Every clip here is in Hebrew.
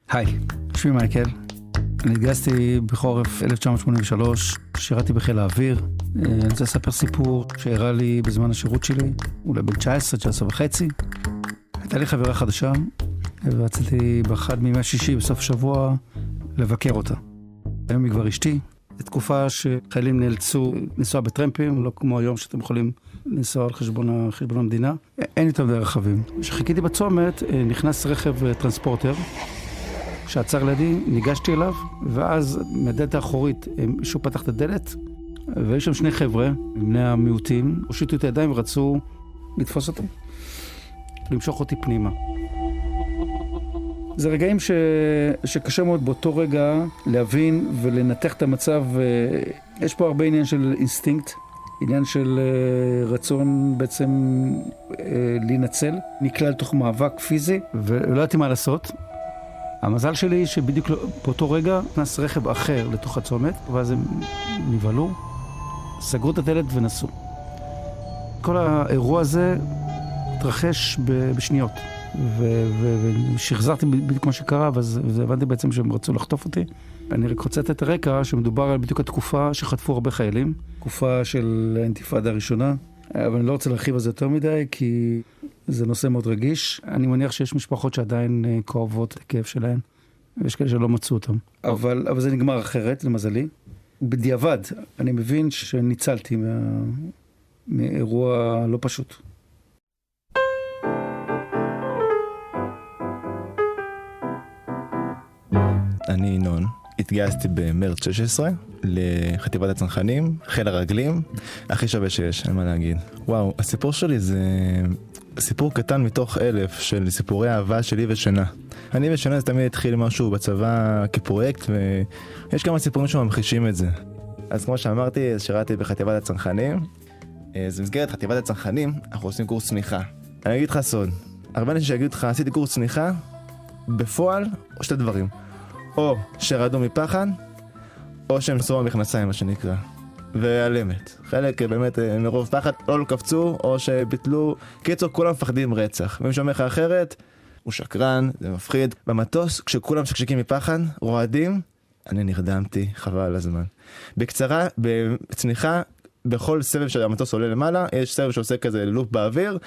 היי, שמי מייקל. אני התגייסתי בחורף 1983, שירתי בחיל האוויר. אני רוצה לספר סיפור שהראה לי בזמן השירות שלי, אולי בן 19 וחצי. הייתה לי חברה חדשה, ורציתי באחד מימי השישי בסוף שבוע לבקר אותה. היום היא כבר אשתי. זו תקופה שחיילים נאלצו לנסוע בטרמפים, לא כמו היום שאתם יכולים לנסוע על חשבון המדינה. אין יותר מדי רכבים. כשחיכיתי בצומת, נכנס רכב טרנספורטר, שעצר לידי, ניגשתי אליו, ואז מהדלת האחורית מישהו פתח את הדלת, והיו שם שני חבר'ה, בני המיעוטים, הושיטו את הידיים ורצו לתפוס אותי, למשוך אותי פנימה. זה רגעים שקשה מאוד באותו רגע להבין ולנתח את המצב. יש פה הרבה עניין של אינסטינקט, עניין של רצון בעצם להינצל, נקלע לתוך מאבק פיזי, ולא ידעתי מה לעשות. המזל שלי שבדיוק באותו רגע נכנס רכב אחר לתוך הצומת, ואז הם נבהלו, סגרו את הדלת ונסעו. כל האירוע הזה התרחש בשניות, ושחזרתי בדיוק מה שקרה, ואז הבנתי בעצם שהם רצו לחטוף אותי. אני רק רוצה את הרקע שמדובר על בדיוק התקופה שחטפו הרבה חיילים, תקופה של האינתיפאדה הראשונה, אבל אני לא רוצה להרחיב על זה יותר מדי, כי זה נושא מאוד רגיש. אני מניח שיש משפחות שעדיין כואבות את הכאב שלהן, ויש כאלה שלא מצאו אותם. אבל זה נגמר אחרת, למזלי. בדיעבד, אני מבין שניצלתי מאירוע לא פשוט. אני ינון, התגייסתי במרץ 16 לחטיבת הצנחנים, חיל הרגלים, הכי שווה שיש, אין מה להגיד. וואו, הסיפור שלי זה סיפור קטן מתוך 1,000 של סיפורי אהבה שלי ושנה. אני ושנה זה תמיד התחיל משהו בצבא כפרויקט, ויש כמה סיפורים שממחישים את זה. אז כמו שאמרתי, שירתי בחטיבת הצנחנים. אז במסגרת חטיבת הצנחנים, אנחנו עושים קורס צניחה. אני אגיד לך סוד, הרבה אנשים שיגידו לך, עשיתי קורס צניחה, בפועל, או שתי דברים. או שרדו מפחד, או שהם סורו מכנסיים, מה שנקרא. ועל אמת. חלק באמת מרוב פחד, או לא קפצו, או שביטלו. קיצור, כולם מפחדים רצח. ומי שאומר לך אחרת, הוא שקרן, זה מפחיד. במטוס, כשכולם שקשקים מפחד, רועדים, אני נרדמתי, חבל על הזמן. בקצרה, בצניחה, בכל סבב שהמטוס עולה למעלה, יש סבב שעושה כזה לופ באוויר,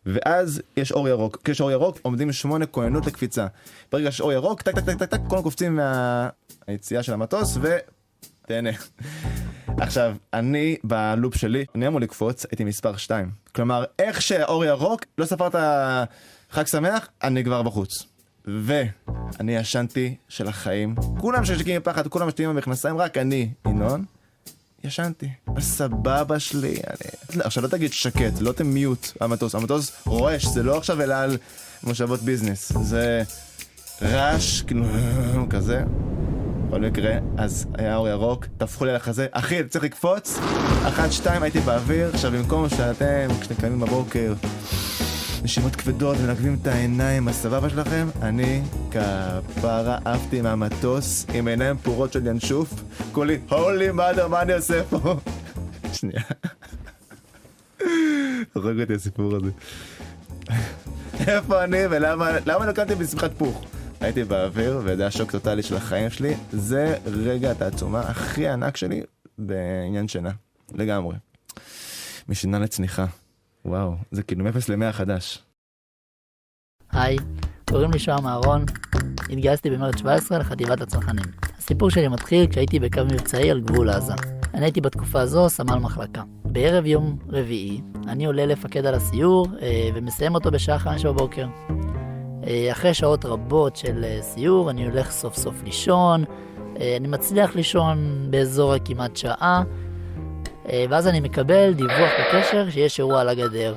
ואז יש אור ירוק. כשיש אור ירוק, עומדים 8 כוננות לקפיצה. ברגע שיש אור ירוק, טק, טק, טק, טק, טק, כולם קופצים מהיציאה של המטוס, תהנה. עכשיו, אני בלופ שלי, אני אמור לקפוץ, הייתי מספר 2. כלומר, איך שהאור ירוק, לא ספרת חג שמח, אני כבר בחוץ. ואני ישנתי של החיים. כולם ששקים מפחד, כולם משתיים במכנסיים, רק אני, ינון, ישנתי. בסבבה שלי. עכשיו לא תגיד שקט, לא תמיוט המטוס. המטוס רועש, זה לא עכשיו אלא על מושבות ביזנס. זה רעש, כאילו, כזה. בכל מקרה, אז היה אור ירוק, תפכו לי לחזה, אחי, צריך לקפוץ, 1, 2, הייתי באוויר, עכשיו במקום שאתם, כשאתם קיימים בבוקר, נשימות כבדות ומנקבים את העיניים הסבבה שלכם, אני כפרה עפתי מהמטוס, עם עיניים פורות של ינשוף, כולי, הולי מאדר, מה אני עושה פה? שנייה. הורג אותי הסיפור הזה. איפה אני ולמה לא קמתי בשמחת פוך? הייתי באוויר, וזה השוק טוטלי של החיים שלי. זה רגע התעצומה הכי ענק שלי בעניין שינה. לגמרי. משינה לצניחה. וואו, זה כאילו מ-0 ל-100 חדש. היי, קוראים לי שוהם אהרון. התגייסתי במרץ 17 לחטיבת הצנחנים. הסיפור שלי מתחיל כשהייתי בקו מבצעי על גבול עזה. אני הייתי בתקופה הזו סמל מחלקה. בערב יום רביעי, אני עולה לפקד על הסיור ומסיים אותו בשעה 5 בבוקר. אחרי שעות רבות של סיור, אני הולך סוף סוף לישון, אני מצליח לישון באזור כמעט שעה, ואז אני מקבל דיווח בקשר שיש אירוע על הגדר.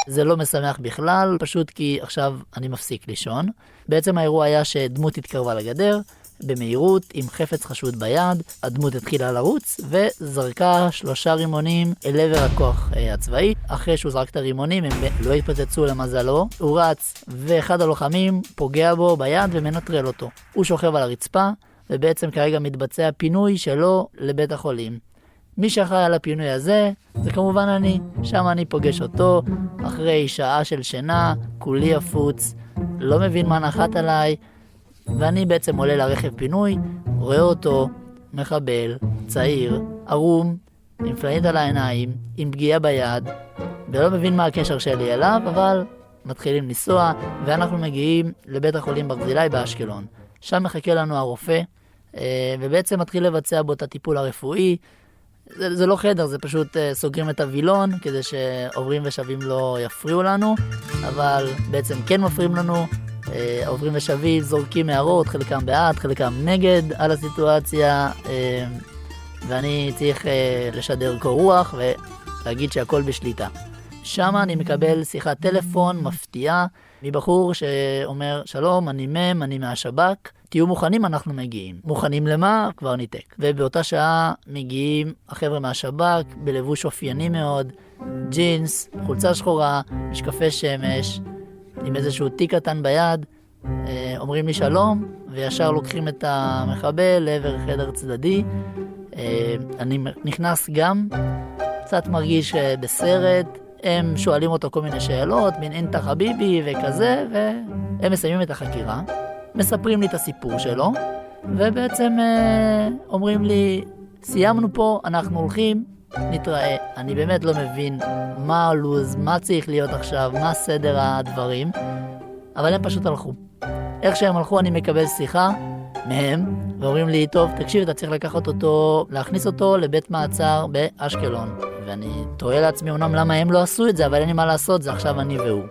זה לא משמח בכלל, פשוט כי עכשיו אני מפסיק לישון. בעצם האירוע היה שדמות התקרבה לגדר, במהירות, עם חפץ חשוד ביד, הדמות התחילה לרוץ, וזרקה 3 רימונים אל עבר הכוח הצבאי. אחרי שהוא זרק את הרימונים, הם לא התפוצצו למזלו. הוא רץ, ואחד הלוחמים פוגע בו ביד ומנטרל אותו. הוא שוכב על הרצפה, ובעצם כרגע מתבצע פינוי שלו לבית החולים. מי שאחראי על הפינוי הזה, זה כמובן אני. שם אני פוגש אותו, אחרי שעה של שינה, כולי אפוץ, לא מבין מה נחת עליי, ואני בעצם עולה לרכב פינוי, רואה אותו, מחבל, צעיר, ערום, עם פלנית על העיניים, עם פגיעה ביד, ולא מבין מה הקשר שלי אליו, אבל מתחילים לנסוע, ואנחנו מגיעים לבית החולים ברזילי באשקלון. שם מחכה לנו הרופא, ובעצם מתחיל לבצע בו את הטיפול הרפואי. זה לא חדר, זה פשוט סוגרים את הווילון, כדי שעוברים ושבים לא יפריעו לנו, אבל בעצם כן מפריעים לנו. עוברים ושבים, זורקים הערות, חלקם בעד, חלקם נגד על הסיטואציה, ואני צריך לשדר קור רוח ולהגיד שהכל בשליטה. שם אני מקבל שיחת טלפון מפתיעה מבחור שאומר, שלום, אני מם, אני מהשב"כ, תהיו מוכנים, אנחנו מגיעים. מוכנים למה? כבר ניתק. ובאותה שעה מגיעים החבר'ה מהשב"כ בלבוש אופייני מאוד, ג'ינס, חולצה שחורה, משקפי שמש, עם איזשהו תיק קטן ביד, אומרים לי שלום, וישר לוקחים את המחבל לעבר חדר צדדי. אני נכנס גם, קצת מרגיש בסרט, הם שואלים אותו כל מיני שאלות, מין אינטה חביבי וכזה, והם מסיימים את החקירה, מספרים לי את הסיפור שלו, ובעצם אומרים לי, סיימנו פה, אנחנו הולכים, נתראה. אני באמת לא מבין מה הלוז, מה צריך להיות עכשיו, מה סדר הדברים, אבל הם פשוט הלכו. איך שהם הלכו אני מקבל שיחה מהם, ואומרים לי, טוב, תקשיב, אתה צריך לקחת אותו, להכניס אותו לבית מעצר באשקלון. ואני תוהה לעצמי, אומנם למה הם לא עשו את זה, אבל אין לי מה לעשות, זה עכשיו אני והוא.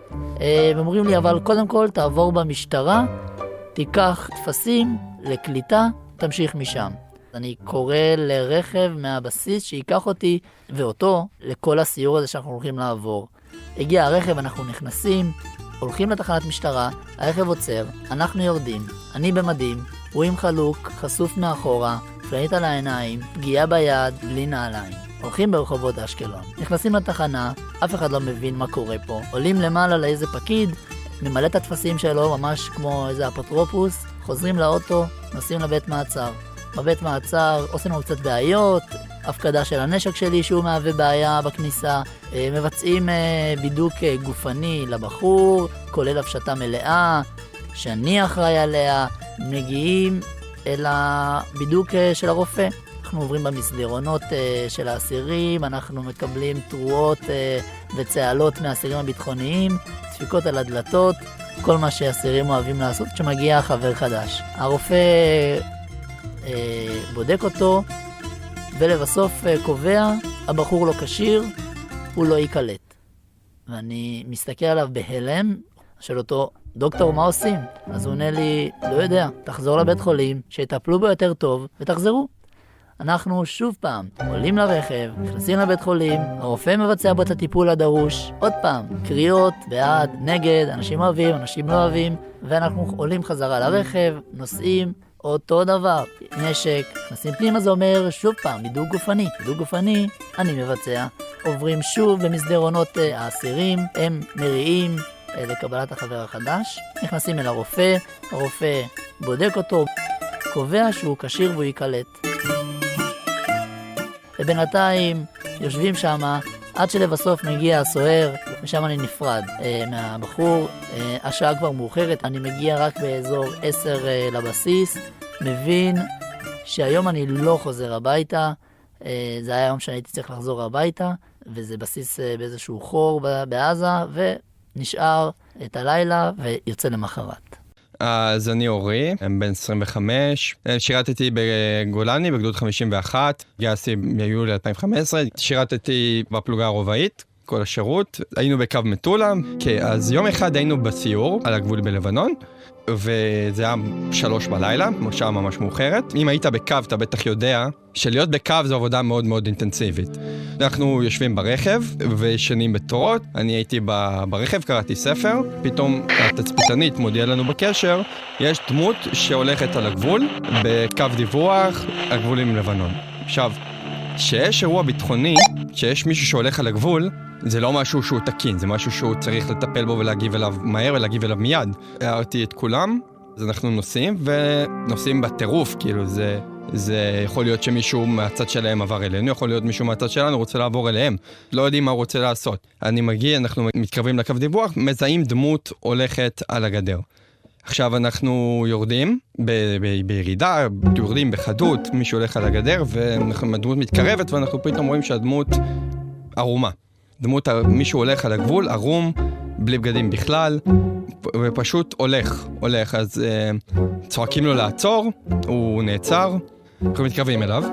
ואומרים לי, אבל קודם כל תעבור במשטרה, תיקח תפסים לקליטה, תמשיך משם. אני קורא לרכב מהבסיס שיקח אותי ואותו לכל הסיור הזה שאנחנו הולכים לעבור. הגיע הרכב, אנחנו נכנסים, הולכים לתחנת משטרה, הרכב עוצר, אנחנו יורדים, אני במדים, הוא עם חלוק, חשוף מאחורה, פלנית על העיניים, פגיעה ביד, בלי נעליים. הולכים ברחובות אשקלון. נכנסים לתחנה, אף אחד לא מבין מה קורה פה. עולים למעלה לאיזה פקיד, ממלא את התפסים שלו, ממש כמו איזה אפוטרופוס, חוזרים לאוטו, נוסעים לבית מעצר. בבית מעצר עושים לנו קצת בעיות, הפקדה של הנשק שלי שהוא מהווה בעיה בכניסה, מבצעים בידוק גופני לבחור, כולל הפשטה מלאה, שאני אחראי עליה, מגיעים אל הבידוק של הרופא. אנחנו עוברים במסדרונות של האסירים, אנחנו מקבלים תרועות וצהלות מהאסירים הביטחוניים, דפיקות על הדלתות, כל מה שהאסירים אוהבים לעשות כשמגיע חבר חדש. הרופא בודק אותו, ולבסוף קובע, הבחור לא כשיר, הוא לא ייקלט. ואני מסתכל עליו בהלם, של אותו, דוקטור, מה עושים? אז הוא עונה לי, לא יודע, תחזור לבית חולים, שיטפלו בו יותר טוב, ותחזרו. אנחנו שוב פעם עולים לרכב, נכנסים לבית חולים, הרופא מבצע בו את הטיפול הדרוש, עוד פעם, קריאות, בעד, נגד, אנשים אוהבים, אנשים לא אוהבים, ואנחנו עולים חזרה לרכב, נוסעים, אותו דבר, נשק, נכנסים פנימה, זה אומר שוב פעם, בידוק גופני. בידוק גופני, אני מבצע. עוברים שוב במסדרונות האסירים, הם מריעים לקבלת החבר החדש, נכנסים אל הרופא, הרופא בודק אותו, קובע שהוא כשיר והוא ייקלט. ובינתיים יושבים שם עד שלבסוף מגיע הסוהר, ושם אני נפרד מהבחור. השעה כבר מאוחרת, אני מגיע רק באזור 10 לבסיס, מבין שהיום אני לא חוזר הביתה, זה היה יום שאני הייתי צריך לחזור הביתה, וזה בסיס באיזשהו חור בעזה, ונשאר את הלילה ויוצא למחרת. אז אני אורי, בן 25, שירתתי בגולני בגדוד 51, גייסתי ביולי 2015, שירתתי בפלוגה הרובעית, כל השירות, היינו בקו מטולה, אז יום אחד היינו בסיור על הגבול בלבנון, וזה היה 3 בלילה, שעה ממש מאוחרת. אם היית בקו, אתה בטח יודע שלהיות בקו זו עבודה מאוד מאוד אינטנסיבית. אנחנו יושבים ברכב וישנים בתורות, אני הייתי ברכב, קראתי ספר, פתאום התצפיתנית מודיעה לנו בקשר, יש דמות שהולכת על הגבול, בקו דיווח, הגבול עם לבנון. עכשיו, שיש אירוע ביטחוני, שיש מישהו שהולך על הגבול, זה לא משהו שהוא תקין, זה משהו שהוא צריך לטפל בו ולהגיב אליו מהר ולהגיב אליו מיד. הערתי את כולם, אז אנחנו נוסעים בטירוף, כאילו זה יכול להיות שמישהו מהצד שלהם עבר אלינו, יכול להיות מישהו מהצד שלנו רוצה לעבור אליהם, לא יודעים מה הוא רוצה לעשות. אני מגיע, אנחנו מתקרבים לקו דיווח, מזהים דמות הולכת על הגדר. עכשיו אנחנו יורדים בירידה, יורדים בחדות, מישהו הולך על הגדר, והדמות מתקרבת, ואנחנו פתאום רואים שהדמות ערומה. מישהו הולך על הגבול, ערום, בלי בגדים בכלל, ופשוט הולך. אז צועקים לו לעצור, הוא נעצר, אנחנו מתקרבים אליו.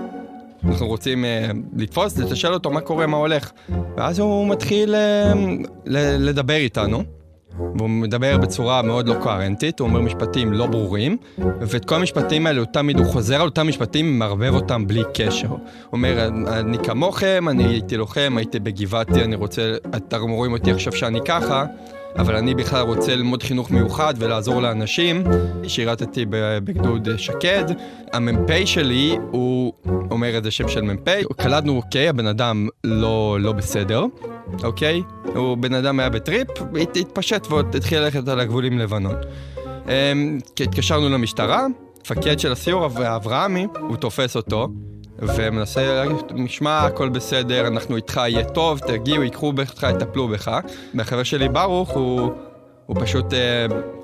אנחנו רוצים לתפוס, לתשאל אותו מה קורה, מה הולך. ואז הוא מתחיל לדבר איתנו. והוא מדבר בצורה מאוד לא קוהרנטית, הוא אומר משפטים לא ברורים, ואת כל המשפטים האלה הוא חוזר על אותם משפטים, מערבב אותם בלי קשר. הוא אומר, אני כמוכם, אני הייתי לוחם, הייתי בגבעתי, אתם רואים אותי עכשיו שאני ככה, אבל אני בכלל רוצה ללמוד חינוך מיוחד ולעזור לאנשים. שירתתי בגדוד שקד. המ"פ שלי, הוא אומר את זה שם של מ"פ. קלטנו, אוקיי, הבן אדם לא בסדר, אוקיי? הוא בן אדם היה בטריפ, התפשט ועוד התחיל ללכת על הגבולים לבנון. התקשרנו למשטרה, מפקד של הסיור, אברהמי, הוא תופס אותו, ומנסה, משמע, הכל בסדר, אנחנו איתך, יהיה טוב, תגיעו, ייקחו בך, יטפלו בך. והחבר שלי ברוך, הוא פשוט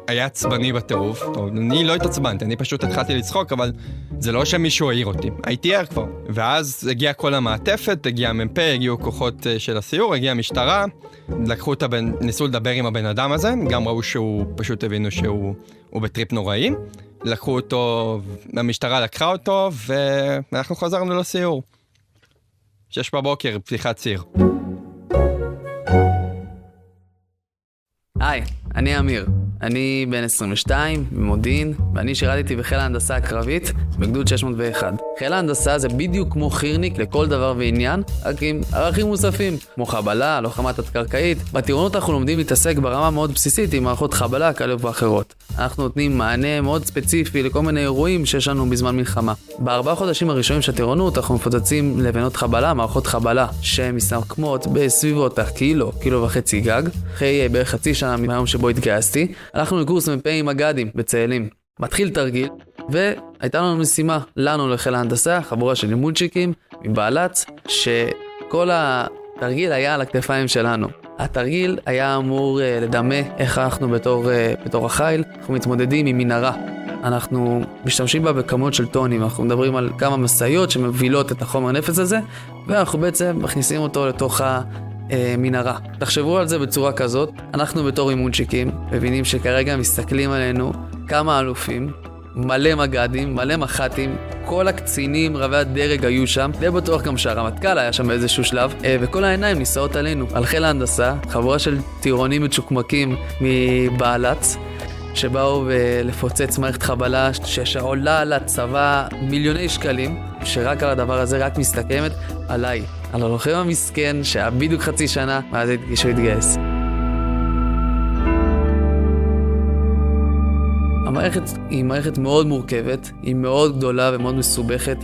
היה עצבני בטירוף. אני לא התעצבנתי, אני פשוט התחלתי לצחוק, אבל זה לא שמישהו העיר אותי. הייתי ער כבר. ואז הגיעה כל המעטפת, הגיע המ"פ, הגיעו כוחות של הסיור, הגיעה המשטרה, לקחו ניסו לדבר עם הבן אדם הזה, גם ראו שהוא פשוט הבינו שהוא בטריפ נוראי. לקחו אותו, המשטרה לקחה אותו, ואנחנו חזרנו לסיור. 6 בבוקר, פתיחת ציר. היי, אני אמיר. אני בן 22, במודיעין, ואני שירתתי בחיל ההנדסה הקרבית בגדוד 601. חיל ההנדסה זה בדיוק כמו חירניק לכל דבר ועניין, רק עם ערכים מוספים, כמו חבלה, לוחמה תת-קרקעית. בטירונות אנחנו לומדים להתעסק ברמה מאוד בסיסית עם מערכות חבלה כאלה ואחרות. אנחנו נותנים מענה מאוד ספציפי לכל מיני אירועים שיש לנו בזמן מלחמה. ב4 חודשים הראשונים של הטירונות אנחנו מפוצצים לבנות חבלה, מערכות חבלה, שמסתכמות בסביבות קילו וחצי גג. אחרי בערך חצי שנה מהיום שבו התגייסתי, הלכנו לקורס מ"פ עם מג"דים בצאלים. מתחיל תרגיל, והייתה לנו משימה, לנו לחיל ההנדסה, חבורה של לימודשיקים מבעלץ, שכל התרגיל היה על הכתפיים שלנו. התרגיל היה אמור לדמה איך אנחנו בתור החיל, אנחנו מתמודדים עם מנהרה. אנחנו משתמשים בה בכמות של טונים, אנחנו מדברים על כמה מסעיות שמבילות את החומר נפץ הזה, ואנחנו בעצם מכניסים אותו לתוך מנהרה. תחשבו על זה בצורה כזאת, אנחנו בתור אימונשיקים מבינים שכרגע מסתכלים עלינו כמה אלופים, מלא מג"דים, מלא מח"טים, כל הקצינים, רבי הדרג היו שם, די בטוח גם שהרמטכ"ל היה שם באיזשהו שלב, וכל העיניים נישאות עלינו. על חיל ההנדסה, חבורה של טירונים מצ'וקמקים מבעלץ, שבאו לפוצץ מערכת חבלה שעולה לצבא מיליוני שקלים, שרק על הדבר הזה רק מסתכמת עליי, על הלוחם המסכן שהיה בדיוק חצי שנה מאז שהוא התגייס. המערכת היא מערכת מאוד מורכבת, היא מאוד גדולה ומאוד מסובכת,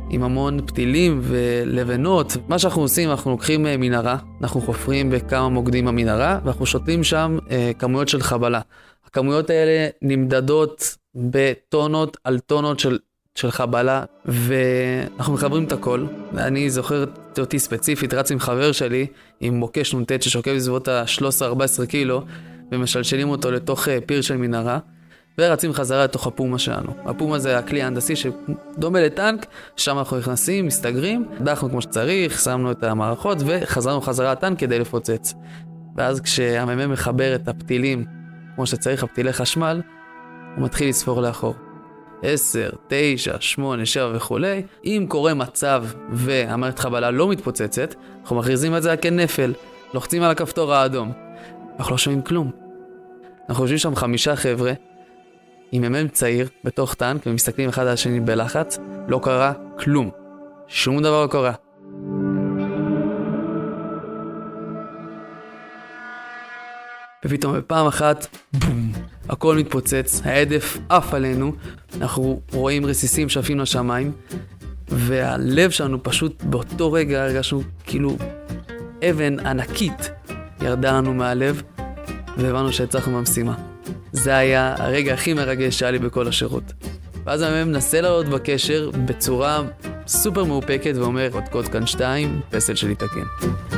עם המון פתילים ולבנות. מה שאנחנו עושים, אנחנו לוקחים מנהרה, אנחנו חופרים בכמה מוקדים במנהרה, ואנחנו שותלים שם כמויות של חבלה. הכמויות האלה נמדדות בטונות על טונות של חבלה, ואנחנו מחברים את הכל. אני זוכר אותי ספציפית, רץ עם חבר שלי, עם מוקש נ"ט ששוקב בסביבות ה-13-14 קילו, ומשלשלים אותו לתוך פיר של מנהרה, ורצים חזרה לתוך הפומה שלנו. הפומה זה הכלי ההנדסי שדומה לטנק, שם אנחנו נכנסים, מסתגרים, דחנו כמו שצריך, שמנו את המערכות, וחזרנו חזרה לטנק כדי לפוצץ. ואז כשהמ"מ מחבר את הפתילים, כמו שצריך, הפתילי חשמל, הוא מתחיל לספור לאחור. 10, 9, 8, 7 וכו'. אם קורה מצב והמערכת חבלה לא מתפוצצת, אנחנו מכריזים את זה כנפל, לוחצים על הכפתור האדום. אנחנו לא שומעים כלום. אנחנו יושבים שם 5 חבר'ה, עם מ"מ צעיר בתוך טנק, ומסתכלים אחד על השני בלחץ. לא קרה כלום. שום דבר לא קרה. ופתאום בפעם אחת, בום, הכל מתפוצץ, העדף עף עלינו, אנחנו רואים רסיסים שעפים לשמיים, והלב שלנו פשוט באותו רגע הרגשנו כאילו אבן ענקית ירדה לנו מהלב, והבנו שהצלחנו במשימה. זה היה הרגע הכי מרגש שהיה לי בכל השירות. ואז המ"מ מנסה לעלות בקשר בצורה סופר מאופקת ואומר, עוד קוד כאן 2, פסל שלי תקן.